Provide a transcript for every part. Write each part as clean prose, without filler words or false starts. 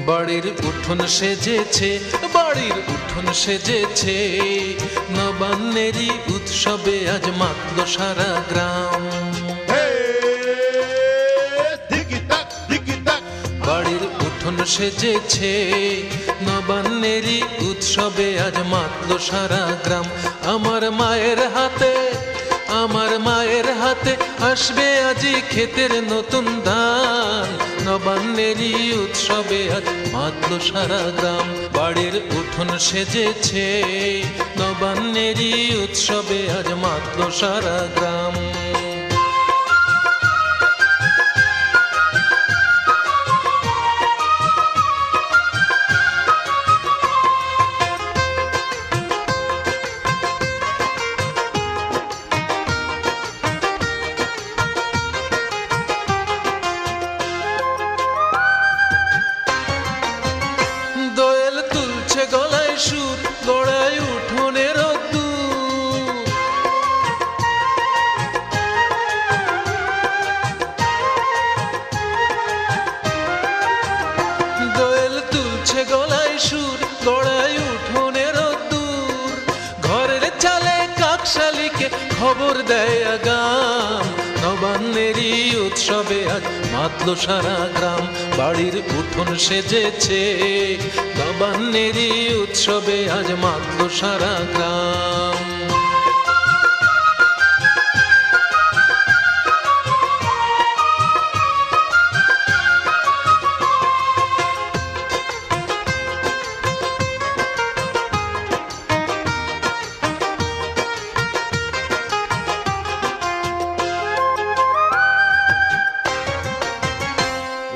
বাড়ির উঠোন সেজেছে, বাড়ির উঠোন সেজেছে, নবান্নেরই উৎসবে আজ মাতল সারা গ্রাম। বাড়ির উঠোন সেজেছে, নবান্নেরই উৎসবে আজ মাতল সারা গ্রাম। আমার মায়ের হাতে, আমার মায়ের হাতে আসবে আজি ক্ষেতের নতুন ধান। নবান্নেরই উৎসবে আজ মাতল সারা গ্রাম। বাড়ির উঠোন সেজেছে, নবান্নেরই উৎসবে আজ মাতল সারা গ্রাম। গলায় সুর, গড়ায় উঠোনের দূর। দোয়েল তুলছে গলায় সুর, গড়ায় উঠোনের দূর। ঘরের চালে কাকশালিকে খবর দেয় আগাম। নবান্নেরই উৎসবে আজ মাতল সারা গ্রাম। বাড়ির উঠোন সেজেছে, নবান্নেরই উৎসবে আজ মাতল সারা গ্রাম।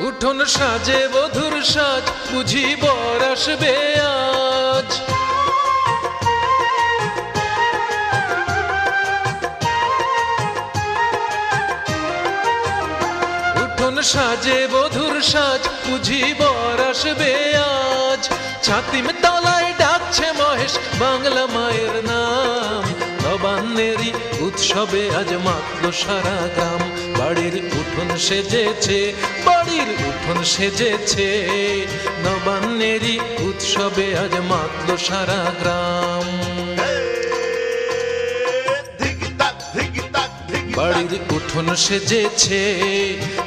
উঠোন সাজে বধুর সাজ, বুঝি বর আসবে আজ। উঠোন সাজে বধুর সাজ, বুঝি বর আসবে আজ। ছাতিম তলায় ডাকছে মহেশ বাংলা মায়ের নাম। নবান্নেরই উৎসবে আজ মাতল সারা গ্রাম। বাড়ির উঠোন সেজেছে, বাড়ির উঠোন সেজেছে, নবান্নেরই উৎসবে আজ মাতল সারা গ্রাম। বাড়ির উঠোন সেজেছে,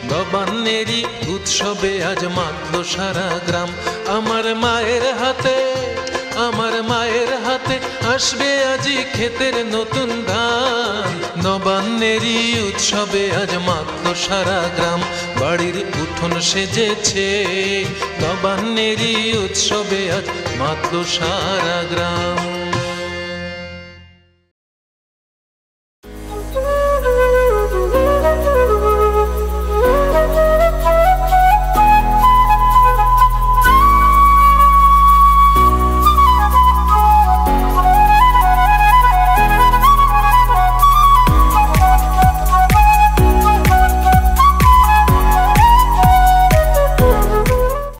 নবান্নেরই উৎসবে আজ মাতল সারা গ্রাম। আমার মায়ের হাতে, আমার মায়ের হাতে আসবে আজি ক্ষেতের নতুন ধান। নবান্নেরই উৎসবে আজ মাতল সারা গ্রাম। বাড়ির উঠোন সেজেছে, নবান্নেরই উৎসবে আজ মাতল সারা গ্রাম।